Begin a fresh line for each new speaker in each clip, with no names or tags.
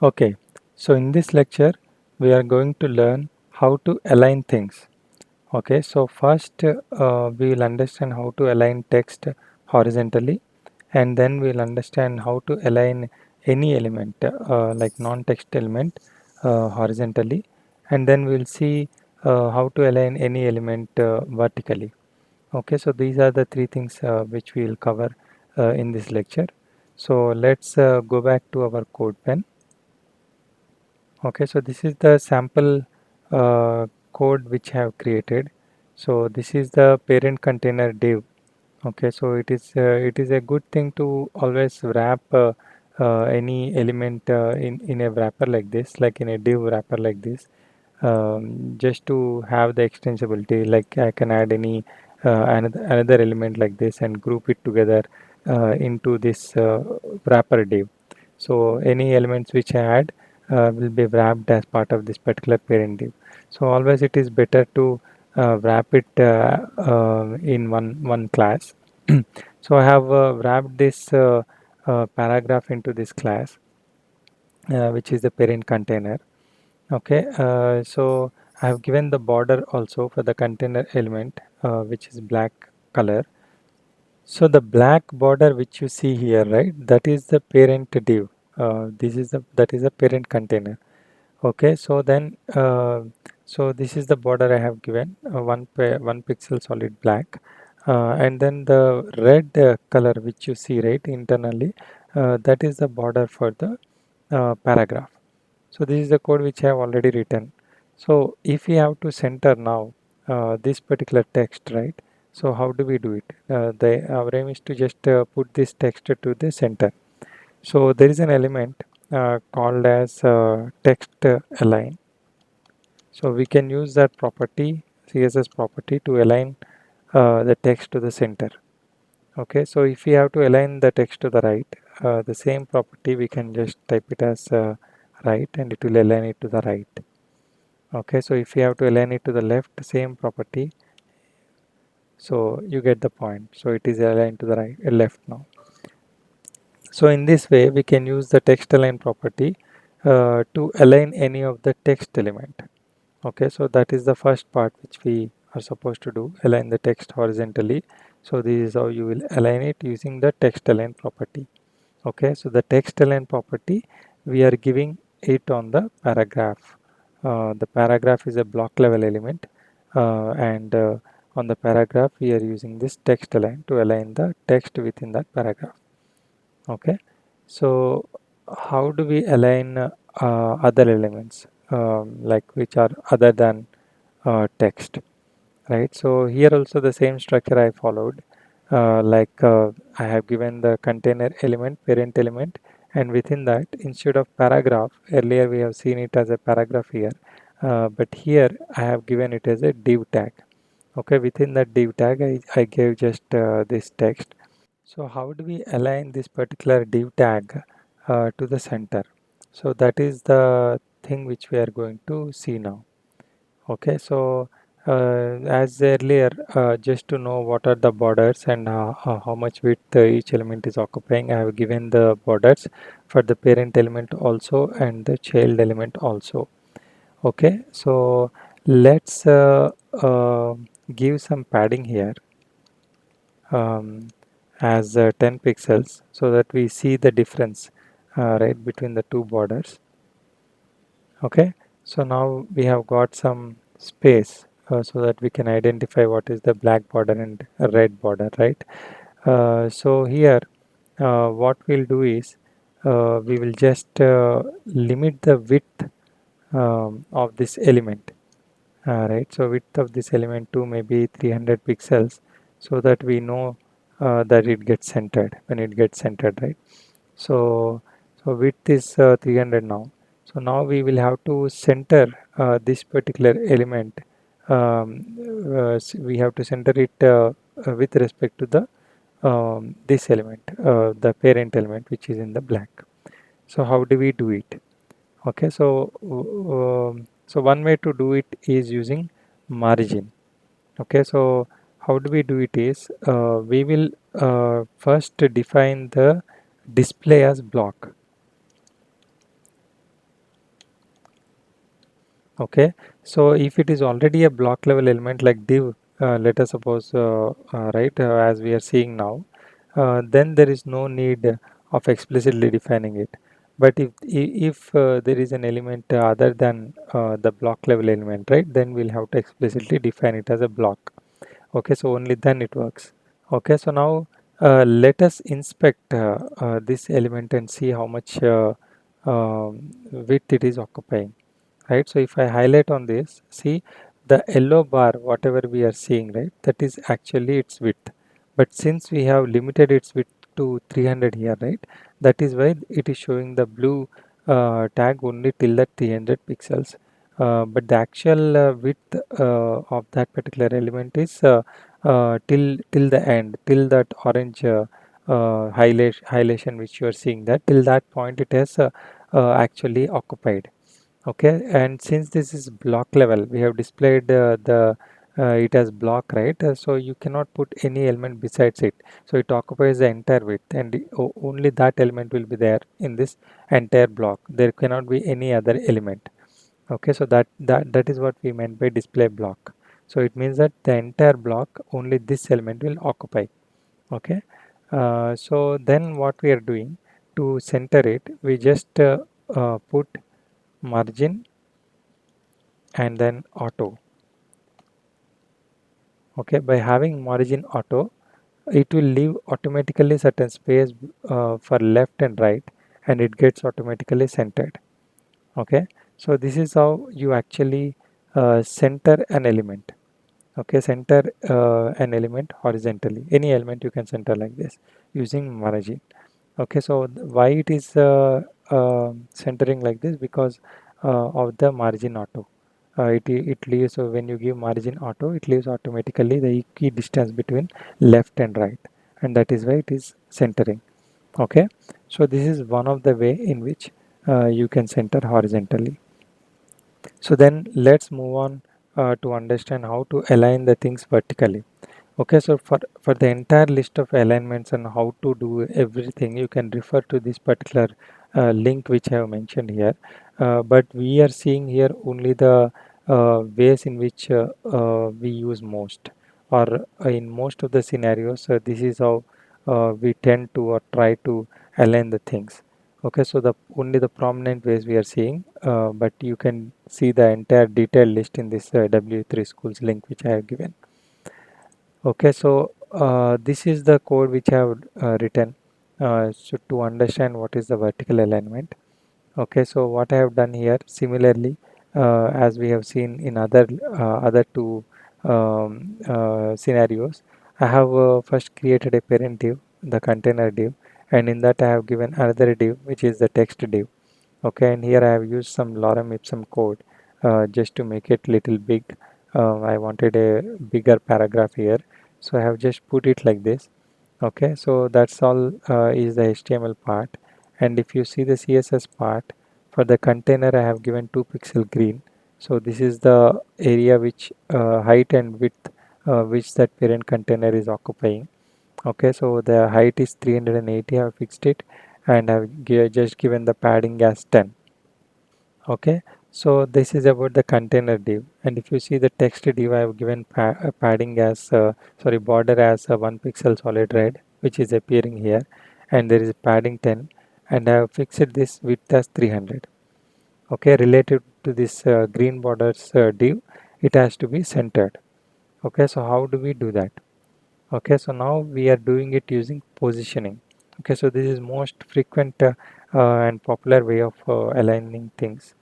Okay, so in this lecture we are going to learn how to align things. Okay, so first we will understand how to align text horizontally, and then we will understand how to align any element like non-text element horizontally, and then we will see how to align any element vertically. Okay, so these are the three things which we will cover in this lecture. So let's go back to our code pen. Okay, so this is the sample code which I have created. So this is the parent container div. Okay, so it is a good thing to always wrap any element in a wrapper like this, like in a div wrapper like this, just to have the extensibility. Like I can add any another element like this and group it together into this wrapper div. So any elements which I add will be wrapped as part of this particular parent div. So always it is better to wrap it in one class. So I have wrapped this paragraph into this class, which is the parent container. Okay, so I have given the border also for the container element, which is black color. So the black border which you see here, right? That is the parent div. This is the parent container. Okay, so then so this is the border I have given, one pixel solid black, and then the red color which you see right internally, that is the border for the paragraph. So this is the code which I have already written. So if we have to center now this particular text, right? So how do we do it? Our aim is to just put this text to the center. So there is an element called as text align. So we can use that property, CSS property, to align the text to the center. Okay, so if we have to align the text to the right, the same property we can just type it as right, and it will align it to the right. Okay, so if we have to align it to the left, same property. So you get the point. So it is aligned to the right, left now. So in this way, we can use the text align property to align any of the text element. Okay, so that is the first part which we are supposed to do, align the text horizontally. So this is how you will align it using the text align property. Okay, so the text align property, we are giving it on the paragraph. The paragraph is a block level element, and on the paragraph we are using this text align to align the text within that paragraph. Okay, so how do we align other elements, like which are other than text, right? So here also the same structure I followed, I have given the container element, parent element, and within that, instead of paragraph, earlier we have seen it as a paragraph here, but here I have given it as a div tag. Okay, within that div tag I gave just this text. So how do we align this particular div tag to the center? So that is the thing which we are going to see now. Okay, so as earlier, just to know what are the borders and how much width each element is occupying, I have given the borders for the parent element also and the child element also. Okay, so let's give some padding here, um, as 10 pixels, so that we see the difference right between the two borders. Okay, so now we have got some space so that we can identify what is the black border and red border, right? So here what we'll do is we will just limit the width of this element, right? So width of this element to maybe 300 pixels, so that we know that it gets centered when it gets centered, right? So so width is 300 now. So now we will have to center this particular element. We have to center it with respect to the this element, the parent element, which is in the black. So how do we do it? Okay, so so one way to do it is using margin. Okay, so how do we do it is we will first define the display as block. Okay, so if it is already a block level element like div, let us suppose, right, as we are seeing now, then there is no need of explicitly defining it. But if there is an element other than the block level element, right, then we'll have to explicitly define it as a block. Okay, so only then it works. Okay, so now let us inspect this element and see how much width it is occupying, right? So if I highlight on this, see the yellow bar, whatever we are seeing, right, that is actually its width. But since we have limited its width to 300 here, right, that is why it is showing the blue tag only till the 300 pixels. But the actual width of that particular element is till the end, till that orange highlightation which you are seeing, that till that point it has actually occupied. Okay, and since this is block level, we have displayed the it as block, right? So you cannot put any element besides it. So it occupies the entire width, and only that element will be there in this entire block. There cannot be any other element. Okay, so that is what we meant by display block. So it means that the entire block, only this element will occupy. Okay, so then what we are doing to center it, we just put margin and then auto. Okay, by having margin auto, it will leave automatically certain space for left and right, and it gets automatically centered. Okay, so this is how you actually center an element. Okay, center an element horizontally. Any element you can center like this using margin. Okay, so why it is centering like this? Because of the margin auto. It leaves, so when you give margin auto, it leaves automatically the equidistance between left and right, and that is why it is centering. Okay, so this is one of the way in which you can center horizontally. So then let's move on to understand how to align the things vertically. Okay, so for the entire list of alignments and how to do everything, you can refer to this particular link which I have mentioned here. But we are seeing here only the ways in which we use most, or in most of the scenarios, this is how we tend to or try to align the things. Okay, so the only the prominent ways we are seeing, but you can see the entire detailed list in this W3 schools link which I have given. Okay, so this is the code which I have written so to understand what is the vertical alignment. Okay, so what I have done here, similarly, as we have seen in other two scenarios, I have first created a parent div, the container div, and in that I have given another div, which is the text div. Okay, and here I have used some lorem ipsum code just to make it little big. I wanted a bigger paragraph here, so I have just put it like this. Okay, so that's all is the HTML part. And if you see the CSS part, for the container I have given 2 pixel green. So this is the area which height and width which that parent container is occupying. Okay, so the height is 380, I have fixed it, and I've just given the padding as 10. Okay, so this is about the container div, and if you see the text div, I have given padding as sorry, border as 1 pixel solid red, which is appearing here, and there is padding 10, and I have fixed this width as 300. Okay, related to this green borders div, it has to be centered. Okay, so how do we do that? Okay, so now we are doing it using positioning. Okay, so this is most frequent and popular way of aligning things.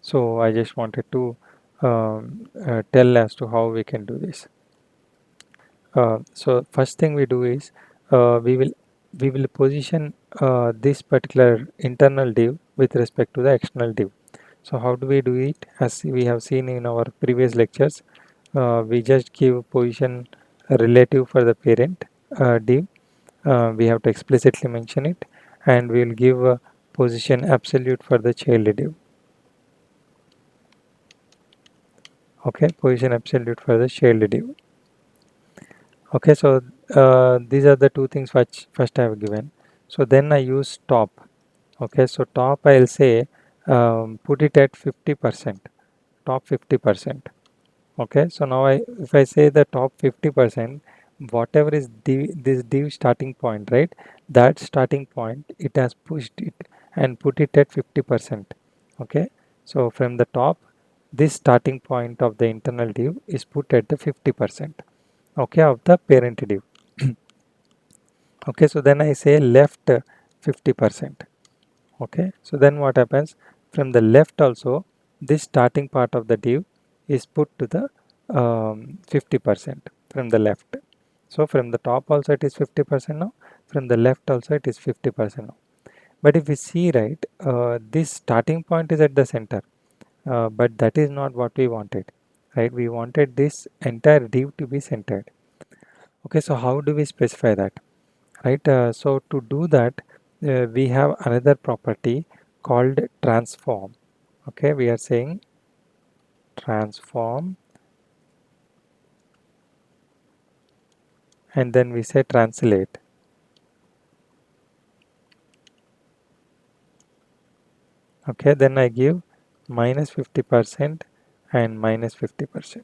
So I just wanted to tell as to how we can do this. So first thing we do is uh, we will we will position this particular internal div with respect to the external div. So how do we do it? As we have seen in our previous lectures, we just give position relative for the parent div. We have to explicitly mention it, and we will give position absolute for the child div. Okay, position absolute for the child div. Okay, so these are the two things which first I have given. So then I use top. Okay, so top I'll say put it at 50%. top 50%. Okay, so now if I say the top 50%, whatever is this div starting point, right? That starting point, it has pushed it and put it at 50%. Okay, so from the top, this starting point of the internal div is put at the 50%. Okay, of the parent div. Okay, so then I say left 50%. Okay, so then what happens, from the left also, this starting part of the div is put to the 50% from the left. So from the top also it is 50% now, from the left also it is 50% now. But if we see, right, this starting point is at the center, but that is not what we wanted, right? We wanted this entire div to be centered. Okay, so how do we specify that, right? So to do that, we have another property called transform. Okay, we are saying transform, and then we say translate. Okay, then I give minus 50% and minus 50%.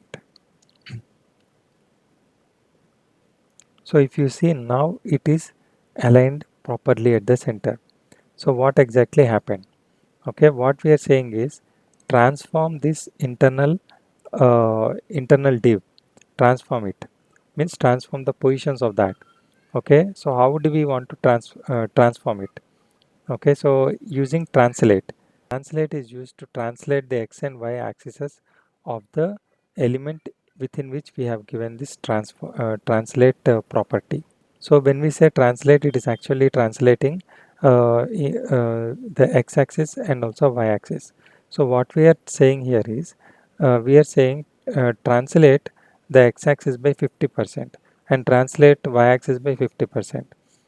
So if you see, now it is aligned properly at the center. So what exactly happened? Okay, what we are saying is transform this internal div, transform it, means transform the positions of that. Okay, so how do we want to transform it? Okay, so using translate. Translate is used to translate the x and y axes of the element within which we have given this translate property. So when we say translate, it is actually translating the x-axis and also y-axis. So what we are saying here is, we are saying translate the x-axis by 50% and translate y-axis by 50%.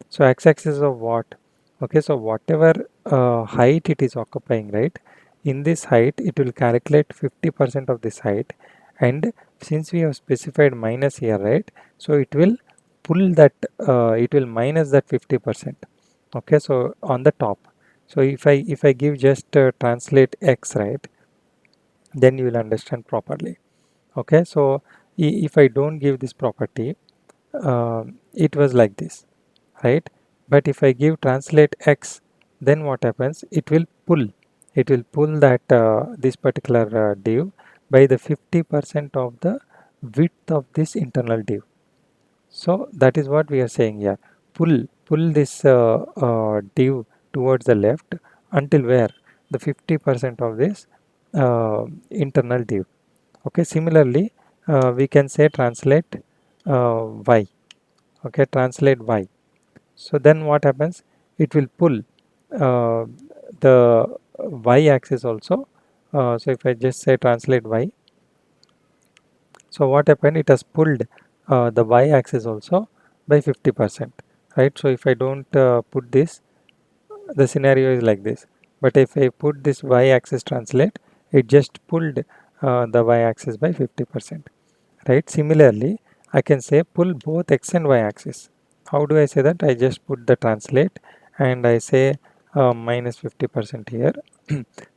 So x-axis of what? Okay, so whatever height it is occupying, right? In this height, it will calculate 50% of this height, and since we have specified minus here, right? So it will pull that, it will minus that 50%. Okay, so on the top. So if I give just translate x, right, then you will understand properly. Okay, so if I don't give this property, it was like this, right? But if I give translate x, then what happens? It will pull that this particular div by the 50% of the width of this internal div. So that is what we are saying here. Pull this div towards the left until where? The 50% of this internal div. Okay, similarly, we can say translate y. Okay, translate y. So then what happens? It will pull uh, the y axis also. So if I just say translate y, so what happened? It has pulled the y-axis also by 50%, right? So if I don't put this, the scenario is like this. But if I put this y-axis translate, it just pulled the y-axis by 50%, right? Similarly, I can say pull both x and y-axis. How do I say that? I just put the translate and I say minus 50% here.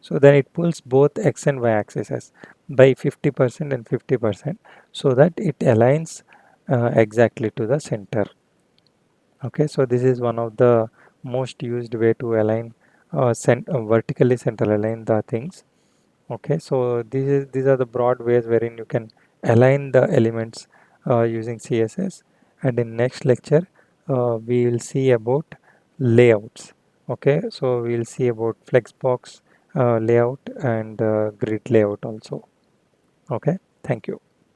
So then it pulls both x and y axes by 50% and 50% so that it aligns exactly to the center. Okay, so this is one of the most used way to align vertically center align the things. Okay, so these are the broad ways wherein you can align the elements using CSS. And in next lecture, we will see about layouts. Okay, so we will see about flexbox layout and grid layout also. Okay, thank you.